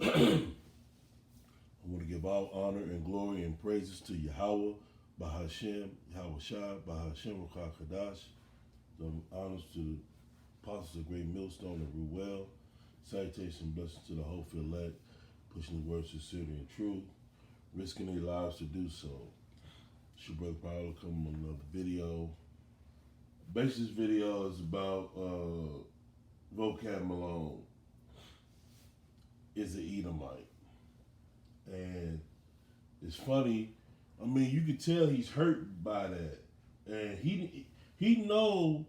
I want to give all honor and glory and praises to Yahweh, Bahashem, Yahweh Shai, Bahashem, Kadash. The honors to the apostles of Great Millstone and Ruel. Salutation and blessings to the hopeful elect, pushing the word sincerity and truth, risking their lives to do so. It's your brother Paolo coming on another video. Basically, this video is about Vocab Malone is an Edomite. And it's funny, I mean, you can tell he's hurt by that. And he know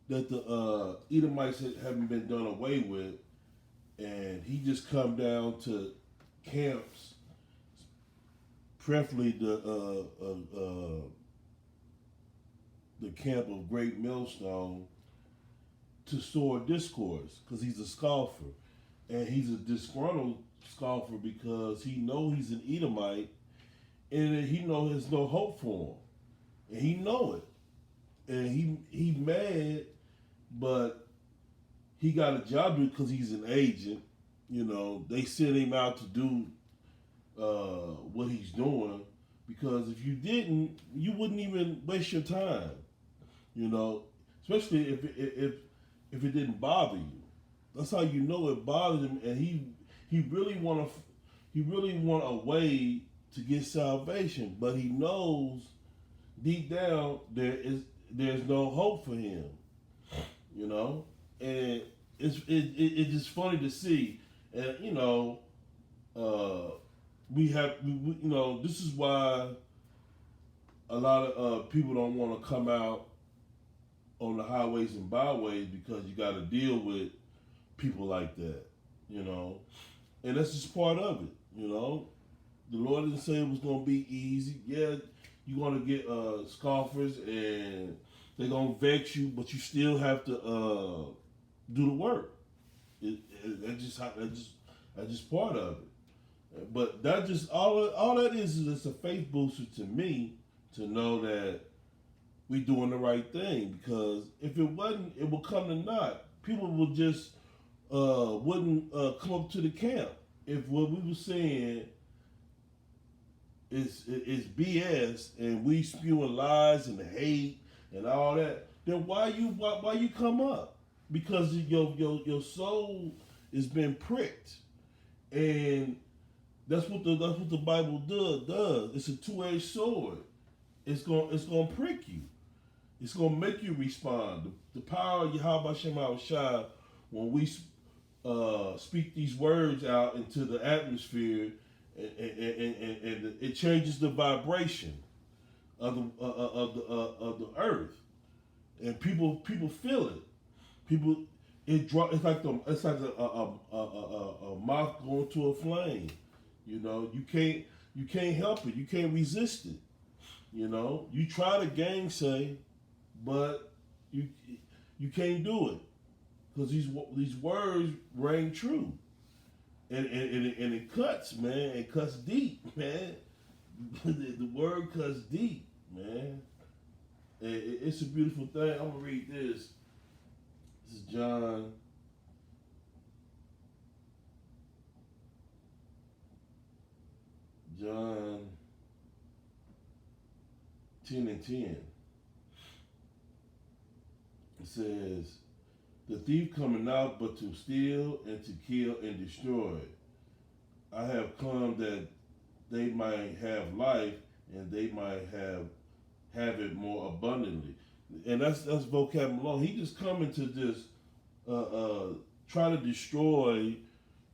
that the Edomites haven't been done away with, and he just come down to camps, preferably the camp of Great Millstone, to sow discourse, because he's a scoffer. And he's a disgruntled scoffer because he know he's an Edomite, and he know there's no hope for him. And he know it. And he mad, but he got a job to do because he's an agent. You know, they sent him out to do what he's doing, because if you didn't, you wouldn't even waste your time. You know, especially if it didn't bother you. That's how you know it bothers him, and he really want a way to get salvation, but he knows deep down there's no hope for him. You know, and it's just funny to see, and you know, we you know, this is why a lot of people don't want to come out on the highways and byways, because you got to deal with people like that, you know, and that's just part of it, you know. The Lord didn't say it was going to be easy. Yeah, you're going to get scoffers, and they're going to vex you, but you still have to do the work. That's just part of it. But that just all that is it's a faith booster to me, to know that we doing the right thing. Because if it wasn't, it would come to naught. People would just wouldn't come up to the camp if what we were saying is BS, and we spewing lies and hate and all that. Then why you come up? Because your soul has been pricked, and that's what the Bible does. It's a two-edged sword. It's gonna prick you. It's gonna make you respond. The power of Yahweh Shem Shai, when we speak these words out into the atmosphere, and it changes the vibration of the earth, and people feel it. People, it's like a moth going to a flame. You know, you can't help it. You can't resist it. You know, you try to gainsay, but you can't do it, because these words ring true, and it cuts, man. It cuts deep, man. The word cuts deep, man. It's a beautiful thing. I'm gonna read this. This is John 10:10. It says, "The thief coming out but to steal and to kill and destroy. I have come that they might have life, and they might have it more abundantly." And that's Vocab Malone. He just coming to just try to destroy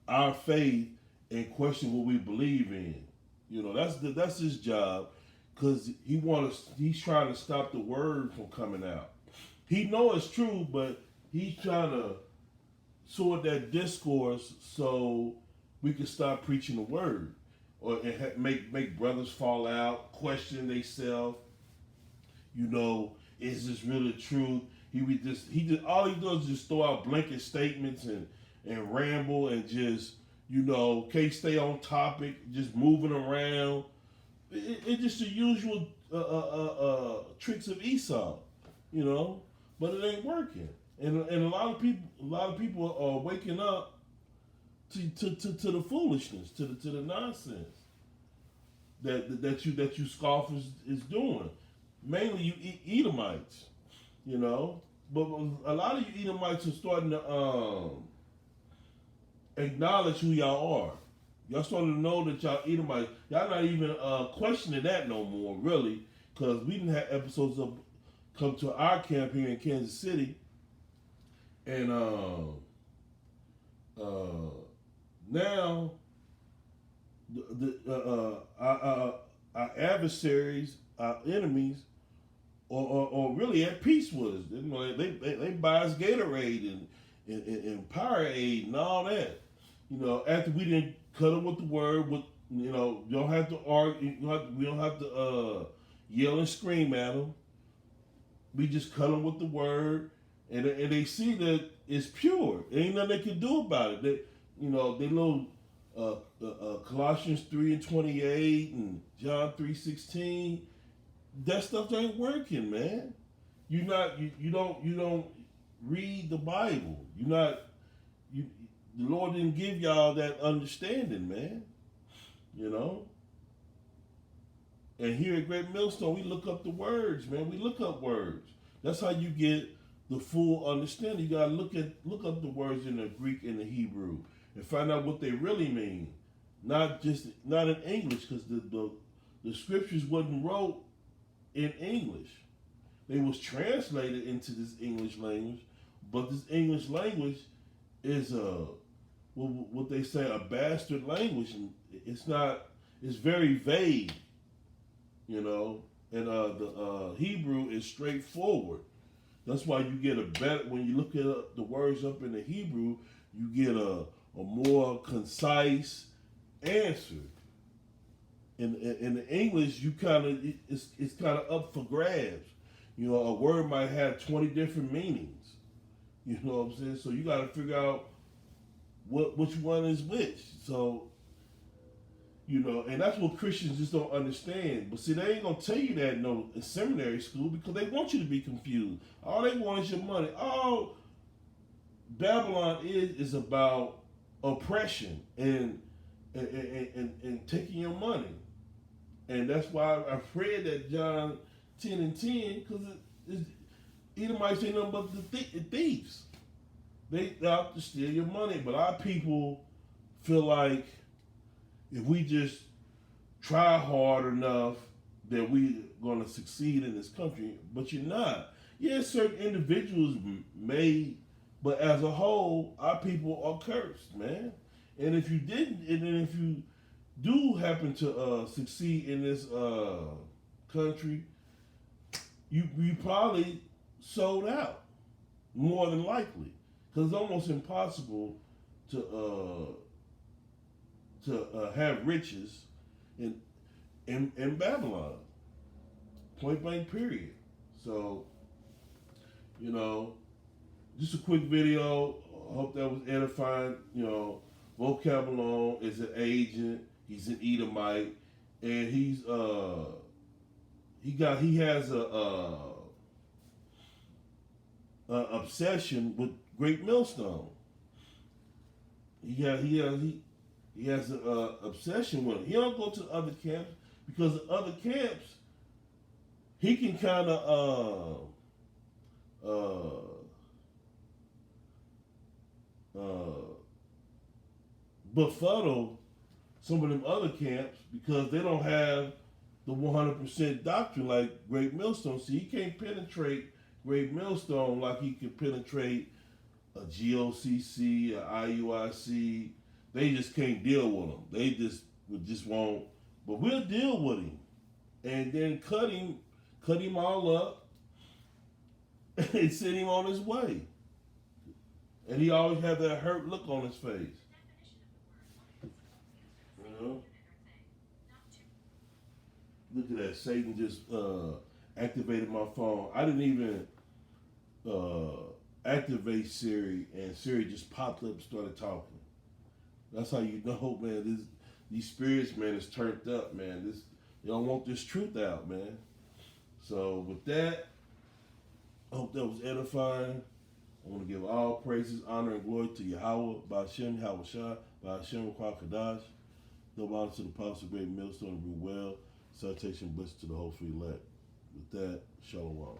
our faith and question what we believe in. You know, that's his job, because he's trying to stop the word from coming out. He know it's true, but he's trying to sort that discourse so we can stop preaching the word, or make brothers fall out, question themselves. You know, is this really true? He just all he does is just throw out blanket statements and ramble, and just, you know, can't stay on topic, just moving around. It's just the usual tricks of Esau, you know. But it ain't working, and a lot of people are waking up to the foolishness, to the nonsense that you scoffers is doing. Mainly you Edomites, you know. But a lot of you Edomites are starting to acknowledge who y'all are. Y'all starting to know that y'all Edomites. Y'all not even questioning that no more, really, because we didn't have episodes of come to our camp here in Kansas City, and now our adversaries, our enemies, or really at peace with us. You know, they buy us Gatorade and Powerade and all that. You know, after we didn't cut them with the word, with you know, you don't have to argue. We don't have to yell and scream at them. We just cut them with the word, and they see that it's pure. There ain't nothing they can do about it. They, you know, they know Colossians 3:28 and John 3:16. That stuff ain't working, man. You don't read the Bible. The Lord didn't give y'all that understanding, man. You know. And here at Great Millstone, we look up the words, man. We look up words. That's how you get the full understanding. You gotta look up the words in the Greek and the Hebrew and find out what they really mean. Not in English, because the scriptures wasn't wrote in English. They was translated into this English language, but this English language is what they say a bastard language, and it's very vague. You know, and the Hebrew is straightforward. That's why you get when you look at the words up in the Hebrew, you get a more concise answer. In the English, you it's kind of up for grabs. You know, a word might have 20 different meanings. You know what I'm saying? So you got to figure out which one is which. So. You know, and that's what Christians just don't understand. But see, they ain't gonna tell you that in seminary school, because they want you to be confused. All they want is your money. All Babylon is about oppression and taking your money. And that's why I read that John 10:10, because Edomites ain't nothing but the thieves. They out to steal your money. But our people feel like if we just try hard enough, that we're going to succeed in this country. But you're not. Yeah, certain individuals may, but as a whole, our people are cursed, man. And if you didn't, and then if you do happen to succeed in this country, you probably sold out, more than likely. Because it's almost impossible to have riches in Babylon. Point blank period. So, you know, just a quick video. I hope that was edifying. You know, Vocab Malone is an agent. He's an Edomite, and he has a obsession with Great Millstone. He has an obsession with it. He don't go to other camps, because the other camps, he can kind of befuddle some of them other camps, because they don't have the 100% doctrine like Great Millstone. See, he can't penetrate Great Millstone like he can penetrate a GOCC, a IUIC. They just can't deal with him. They just won't. But we'll deal with him, and then cut him all up, and send him on his way. And he always have that hurt look on his face. You know? Look at that. Satan just activated my phone. I didn't even activate Siri, and Siri just popped up and started talking. That's how you know, man, these spirits, man, is turned up, man. They don't want this truth out, man. So with that, I hope that was edifying. I want to give all praises, honor, and glory to Yahweh, Ba'ashem, Yahweh Shah, Ba'ashem, Kwa Kadash. No honor to the Apostle, great millstone, and be well. Salutation, blessed to the whole free elect. With that, Shalom.